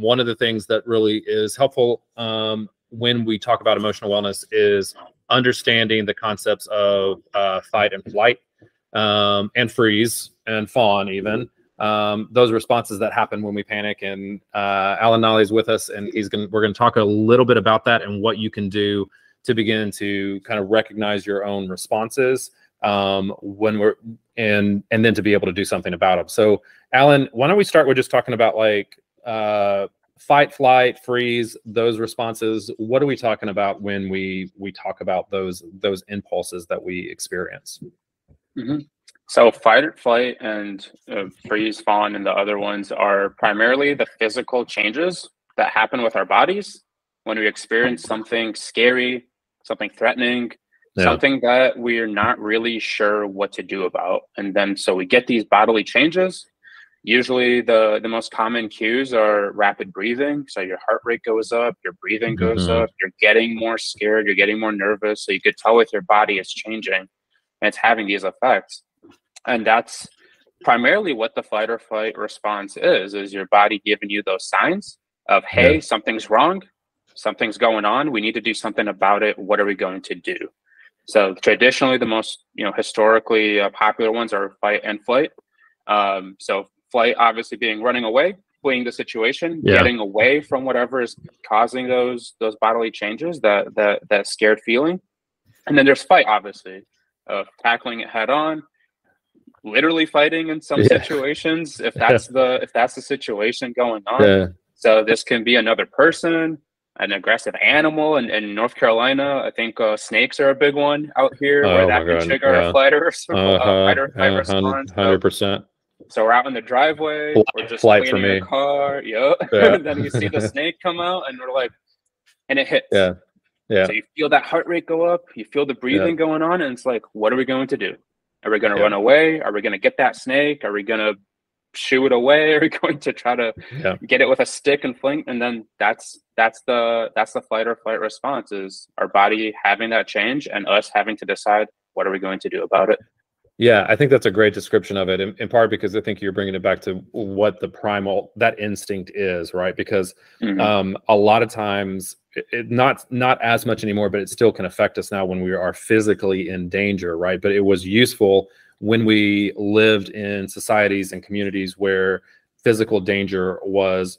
one of the things that really is helpful when we talk about emotional wellness is understanding the concepts of fight and flight, and freeze and fawn even. Those responses that happen when we panic. And Alan Nahle is with us, and we're going to talk a little bit about that and what you can do to begin to kind of recognize your own responses when we're and then to be able to do something about them. So Alan, why don't we start with just talking about like fight, flight, freeze, those responses. What are we talking about when we talk about those impulses that we experience? Mm-hmm. So fight or flight and freeze, fawn, and the other ones are primarily the physical changes that happen with our bodies when we experience something scary, something threatening, something that we're not really sure what to do about. And then so we get these bodily changes. Usually the most common cues are rapid breathing. So your heart rate goes up, your breathing goes up, you're getting more scared, you're getting more nervous. So you could tell with your body is changing and it's having these effects. And that's primarily what the fight or flight response is your body giving you those signs of, hey, something's wrong, something's going on, we need to do something about it. What are we going to do? So traditionally, the most historically popular ones are fight and flight. So flight obviously being running away, fleeing the situation, getting away from whatever is causing those bodily changes, that scared feeling. And then there's fight, obviously, tackling it head on, literally fighting in some situations if that's the situation going on. So this can be another person, an aggressive animal. In North Carolina, I think snakes are a big one out here, where that can trigger a fight or flight response. 100%. So we're out in the driveway, we're just flight cleaning a car, and then you see the snake come out, and we're like, and it hits. So you feel that heart rate go up, you feel the breathing going on, and it's like, what are we going to do? Are we going to run away? Are we going to get that snake? Are we going to shoo it away? Are we going to try to get it with a stick and fling? And then that's the fight or flight response, is our body having that change and us having to decide, what are we going to do about it? Yeah, I think that's a great description of it, in part because I think you're bringing it back to what the primal, that instinct is, right? Because a lot of times, not as much anymore, but it still can affect us now when we are physically in danger, right? But it was useful when we lived in societies and communities where physical danger was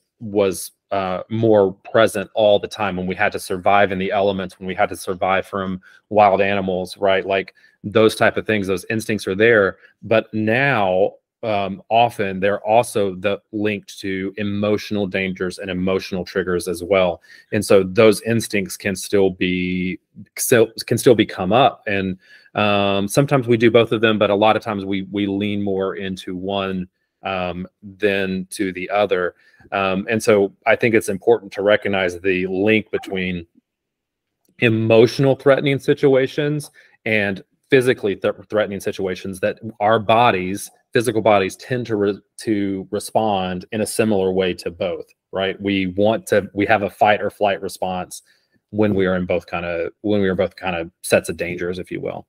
more present all the time, when we had to survive in the elements, when we had to survive from wild animals, right? Like those type of things, those instincts are there. But now often they're also linked to emotional dangers and emotional triggers as well. And so those instincts can still come up. And sometimes we do both of them, but a lot of times we lean more into one than to the other. And so I think it's important to recognize the link between emotional threatening situations and physically threatening situations, that our physical bodies tend to respond in a similar way to both, right? We have a fight or flight response when we are both kind of sets of dangers, if you will.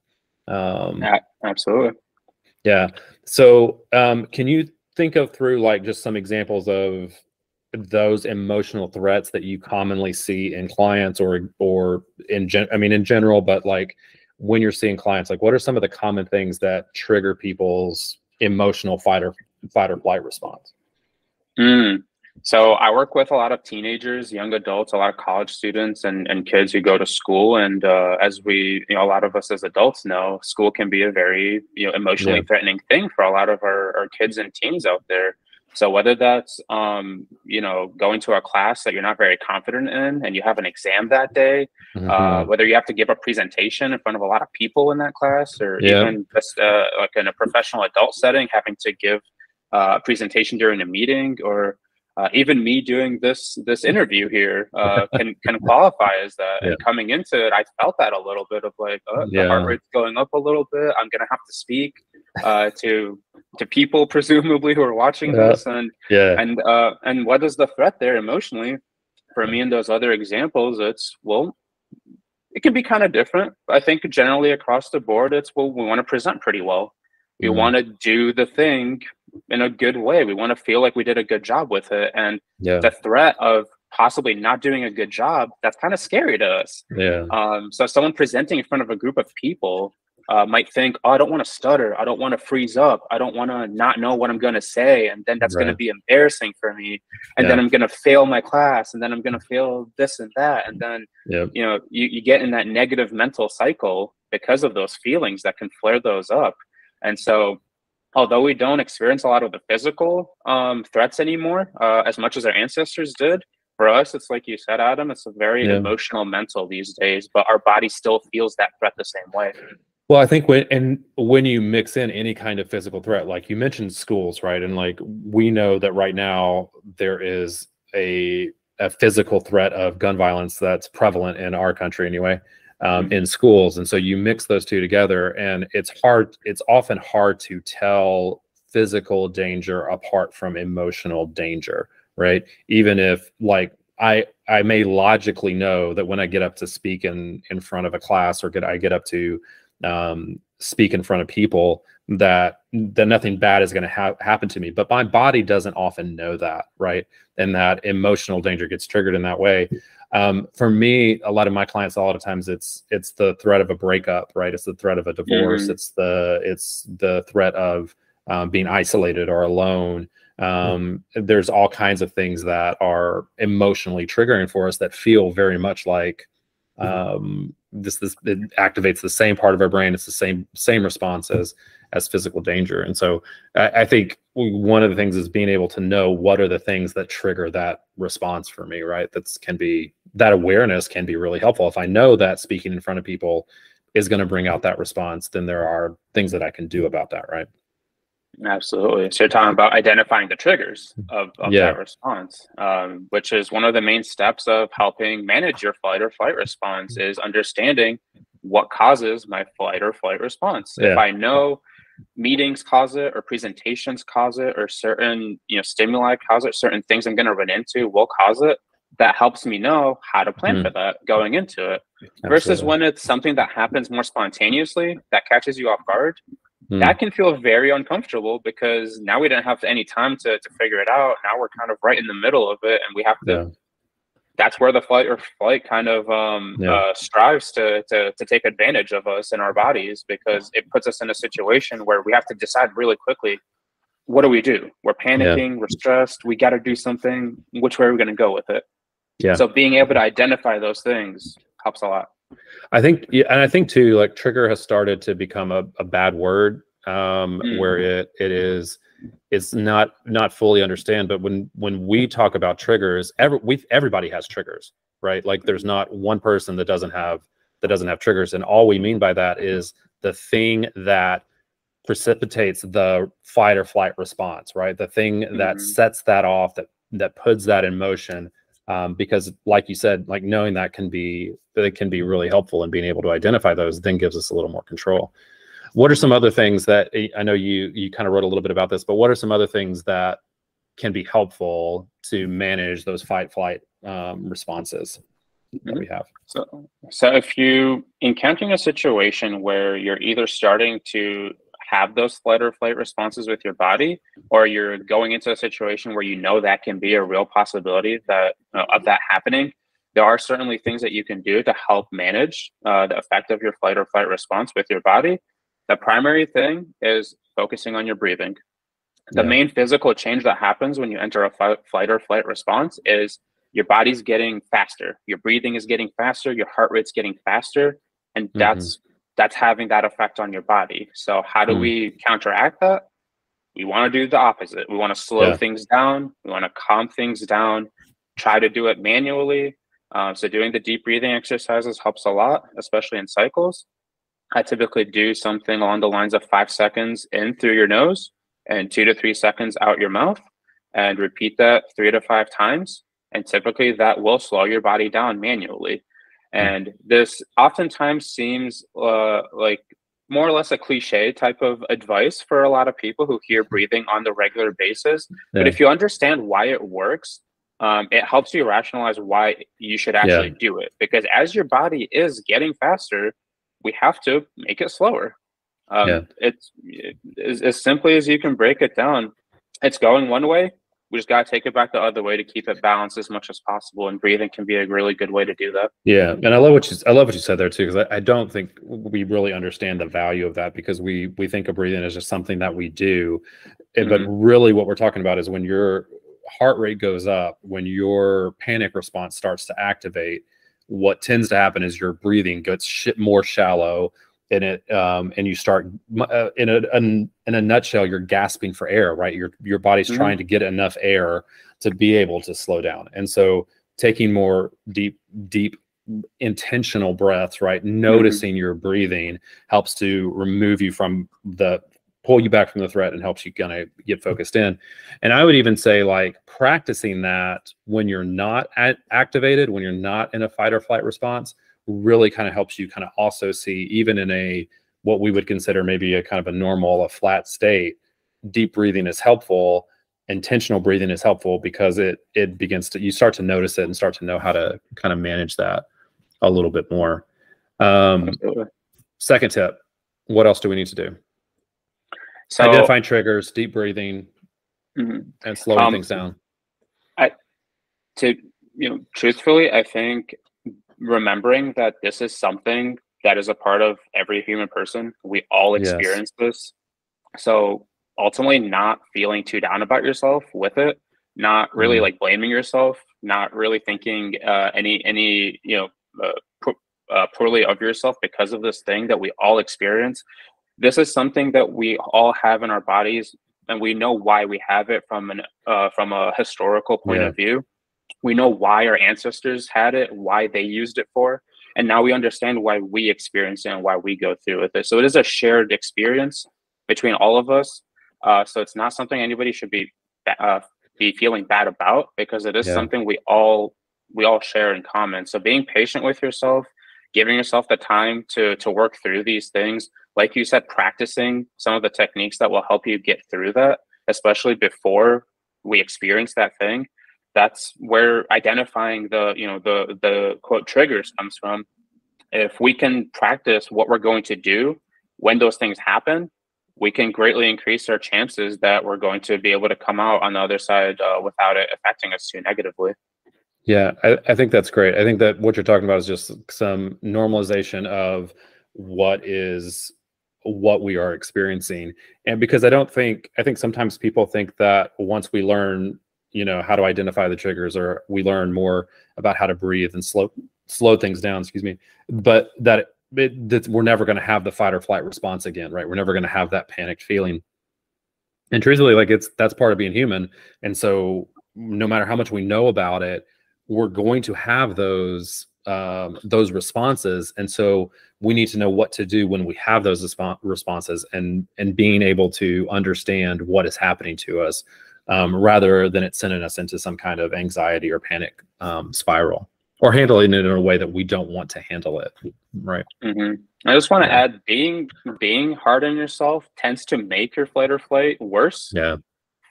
Absolutely. Yeah. So can you think of through like just some examples of those emotional threats that you commonly see in clients or in general, but like when you're seeing clients, like what are some of the common things that trigger people's emotional fight or flight response? So I work with a lot of teenagers, young adults, a lot of college students and kids who go to school. And as we, a lot of us as adults know, school can be a very, emotionally threatening thing for a lot of our kids and teens out there. So whether that's, going to a class that you're not very confident in and you have an exam that day, whether you have to give a presentation in front of a lot of people in that class, or even just like in a professional adult setting, having to give a presentation during a meeting, or even me doing this interview here can qualify as that. And coming into it, I felt that a little bit of like, the heart rate's going up a little bit. I'm gonna have to speak to people presumably who are watching this, and what is the threat there emotionally? For me, in those other examples, it can be kind of different. I think generally across the board, we want to present pretty well. We want to do the thing in a good way. We want to feel like we did a good job with it. And Yeah. the threat of possibly not doing a good job, that's kind of scary to us. Yeah. So someone presenting in front of a group of people might think, oh, I don't want to stutter. I don't want to freeze up. I don't want to not know what I'm going to say. And then that's going to be embarrassing for me. And then I'm going to fail my class. And then I'm going to fail this and that. And then, you know, you get in that negative mental cycle because of those feelings that can flare those up. And so, although we don't experience a lot of the physical threats anymore, as much as our ancestors did, for us, it's like you said, Adam, it's a very emotional, mental these days, but our body still feels that threat the same way. Well, I think when you mix in any kind of physical threat, like you mentioned schools, right? And like we know that right now there is a physical threat of gun violence that's prevalent in our country anyway, in schools. And so you mix those two together and it's often hard to tell physical danger apart from emotional danger, right? Even if like I may logically know that when I get up to speak in front of a class or I get up to speak in front of people, that nothing bad is going to happen to me, but my body doesn't often know that, right? And that emotional danger gets triggered in that way. For me, a lot of my clients, a lot of times it's the threat of a breakup, right? It's the threat of a divorce. It's the threat of being isolated or alone. There's all kinds of things that are emotionally triggering for us that feel very much like it activates the same part of our brain. It's the same response as physical danger. And so I think one of the things is being able to know what are the things that trigger that response for me, right? That awareness can be really helpful. If I know that speaking in front of people is going to bring out that response, then there are things that I can do about that, right? Absolutely. So you're talking about identifying the triggers of that response, which is one of the main steps of helping manage your fight or flight response, is understanding what causes my fight or flight response. If I know meetings cause it, or presentations cause it, or certain stimuli cause it, certain things I'm going to run into will cause it, that helps me know how to plan for that going into it. Versus when it's something that happens more spontaneously, that catches you off guard, that can feel very uncomfortable, because now we don't have any time to figure it out. Now we're kind of right in the middle of it, and we have to that's where the fight or flight kind of strives to take advantage of us and our bodies, because it puts us in a situation where we have to decide really quickly, what do we do? We're panicking, we're stressed, we got to do something. Which way are we going to go with it? So being able to identify those things helps a lot. I think, and I think too, like trigger has started to become a bad word, where it's not fully understand. But when we talk about triggers, everybody has triggers, right? Like there's not one person that doesn't have triggers, and all we mean by that is the thing that precipitates the fight or flight response, right? The thing that sets that off, that puts that in motion. Because like you said, like knowing that can be really helpful, and being able to identify those then gives us a little more control. What are some other things that, I know you kind of wrote a little bit about this, but what are some other things that can be helpful to manage those fight flight responses that we have? So if you encountering a situation where you're either starting to have those fight or flight responses with your body, or you're going into a situation where that can be a real possibility of that happening, there are certainly things that you can do to help manage the effect of your fight or flight response with your body. The primary thing is focusing on your breathing. The main physical change that happens when you enter a fight or flight response is your body's getting faster, your breathing is getting faster, your heart rate's getting faster, and that's having that effect on your body. So how do we counteract that? We want to do the opposite. We want to slow things down. We want to calm things down, try to do it manually. So doing the deep breathing exercises helps a lot, especially in cycles. I typically do something along the lines of 5 seconds in through your nose and 2 to 3 seconds out your mouth, and repeat that 3 to 5 times. And typically that will slow your body down manually. And this oftentimes seems like more or less a cliche type of advice for a lot of people who hear breathing on the regular basis. But if you understand why it works, it helps you rationalize why you should actually do it. Because as your body is getting faster, we have to make it slower. It's as simply as you can break it down. it's going one way. We just got to take it back the other way to keep it balanced as much as possible. And breathing can be a really good way to do that. Yeah, and I love what you said there too, because I don't think we really understand the value of that, because we think of breathing as just something that we do, but really what we're talking about is when your heart rate goes up, when your panic response starts to activate, what tends to happen is your breathing gets more shallow, and you start in a nutshell, you're gasping for air, right? Your body's trying to get enough air to be able to slow down. And so taking more deep intentional breaths, right? Noticing your breathing helps to remove you from pull you back from the threat and helps you kind of get focused in. And I would even say, like, practicing that when you're not activated, when you're not in a fight or flight response, really kind of helps you kind of also see, even in what we would consider maybe a kind of a normal, a flat state, deep breathing is helpful. Intentional breathing is helpful because it begins to, you start to notice it and start to know how to kind of manage that a little bit more. Second tip, what else do we need to do? So identifying triggers, deep breathing, and slowing things down. Truthfully, I think remembering that this is something that is a part of every human person. We all experience this. So ultimately not feeling too down about yourself with it, not really like blaming yourself, not really thinking poorly of yourself because of this thing that we all experience. This is something that we all have in our bodies, and we know why we have it from a historical point of view. We know why our ancestors had it, why they used it for, and now we understand why we experience it and why we go through with it. So it is a shared experience between all of us. So it's not something anybody should be feeling bad about, because it is something we all share in common. So being patient with yourself, giving yourself the time to work through these things, like you said, practicing some of the techniques that will help you get through that, especially before we experience that thing. That's where identifying the quote triggers comes from. If we can practice what we're going to do when those things happen, we can greatly increase our chances that we're going to be able to come out on the other side without it affecting us too negatively. Yeah, I think that's great. I think that what you're talking about is just some normalization of what we are experiencing. And because I think sometimes people think that once we learn, how to identify the triggers, or we learn more about how to breathe and slow things down, but that we're never going to have the fight or flight response again, right? We're never going to have that panicked feeling. And truthfully, like, that's part of being human. And so no matter how much we know about it, we're going to have those responses. And so we need to know what to do when we have those responses, and being able to understand what is happening to us, rather than it sending us into some kind of anxiety or panic spiral, or handling it in a way that we don't want to handle it. Right. I just want to add, being hard on yourself tends to make your fight or flight worse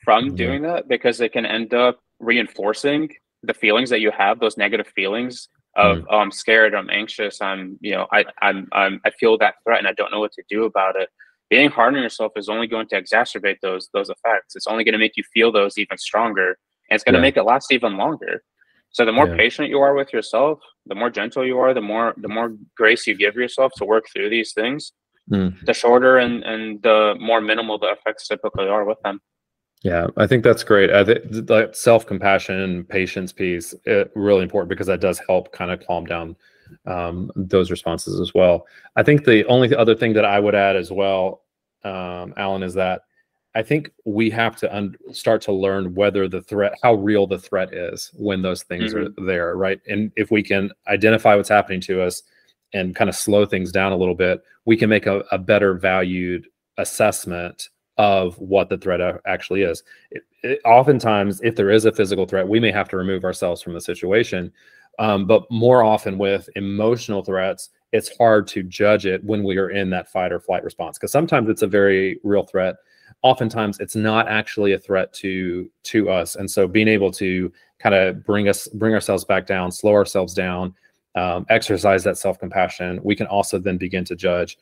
from doing that, because it can end up reinforcing the feelings that you have, those negative feelings of, oh, I'm scared, I'm anxious, I feel that threat and I don't know what to do about it. Being hard on yourself is only going to exacerbate those effects. It's only going to make you feel those even stronger, and it's going to make it last even longer. So the more patient you are with yourself, the more gentle you are, the more grace you give yourself to work through these things, the shorter and the more minimal the effects typically are with them. Yeah, I think that's great. I think that self-compassion and patience piece is really important, because that does help kind of calm down those responses as well. I think the only other thing that I would add as well, Alan, is that I think we have to start to learn how real the threat is when those things are there, right? And if we can identify what's happening to us and kind of slow things down a little bit, we can make a better valued assessment of what the threat actually is. Oftentimes, if there is a physical threat, we may have to remove ourselves from the situation. But more often with emotional threats, it's hard to judge it when we are in that fight or flight response, because sometimes it's a very real threat. Oftentimes it's not actually a threat to us. And so being able to kind of bring ourselves back down, slow ourselves down, exercise that self-compassion, we can also then begin to judge,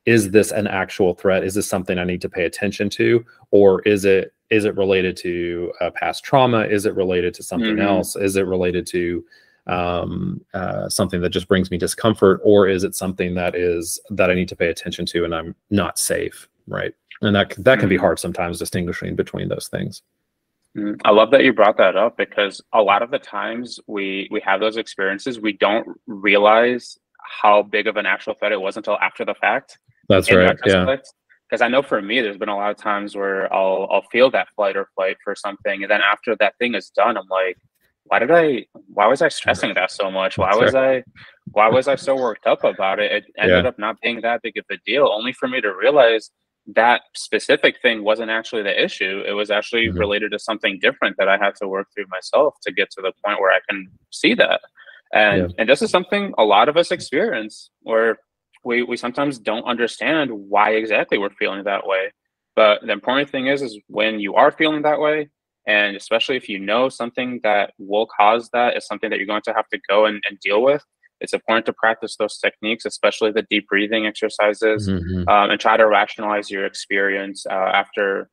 is this an actual threat? Is this something I need to pay attention to? Or is it Is it related to past trauma? Is it related to something else? Is it related to something that just brings me discomfort, or is it something that I need to pay attention to and I'm not safe, right? And that can be hard sometimes, distinguishing between those things. I love that you brought that up, because a lot of the times we have those experiences, we don't realize how big of an actual threat it was until after the fact. That's right. Yeah. Because I know for me, there's been a lot of times where I'll feel that flight or flight for something, and then after that thing is done, I'm like, why was I stressing that so much? Why was I so worked up about it? It ended up not being that big of a deal, only for me to realize that specific thing wasn't actually the issue. It was actually related to something different that I had to work through myself to get to the point where I can see that. And this is something a lot of us experience, where we sometimes don't understand why exactly we're feeling that way. But the important thing is when you are feeling that way, and especially if you know something that will cause that is something that you're going to have to go and deal with, it's important to practice those techniques, especially the deep breathing exercises, and try to rationalize your experience after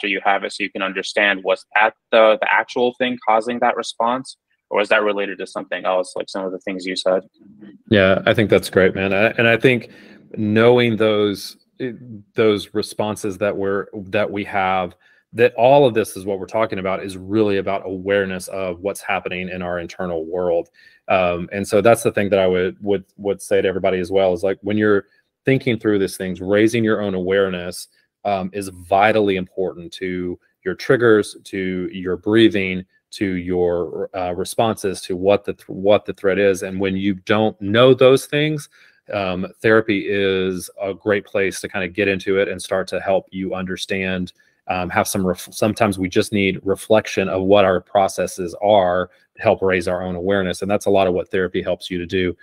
you have it, so you can understand, was that the actual thing causing that response, or was that related to something else, like some of the things you said? Yeah, I think that's great, man. And I think knowing those responses that we have, that all of this is what we're talking about, is really about awareness of what's happening in our internal world. And so that's the thing that I would say to everybody as well, is like, when you're thinking through these things, raising your own awareness is vitally important to your triggers, to your breathing, to your responses, to what the threat is. And when you don't know those things, therapy is a great place to kind of get into it and start to help you understand. Have sometimes we just need reflection of what our processes are to help raise our own awareness, and that's a lot of what therapy helps you to do,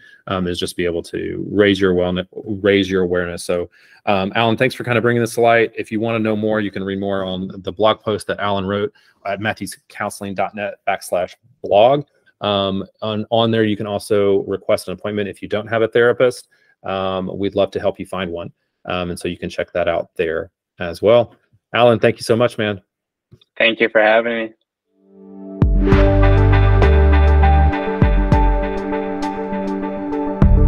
is just be able to raise your awareness. So, Alan, thanks for kind of bringing this to light. If you want to know more, you can read more on the blog post that Alan wrote at matthewscounseling.net/blog. On there, you can also request an appointment if you don't have a therapist. We'd love to help you find one, and so you can check that out there as well. Alan, thank you so much, man. Thank you for having me.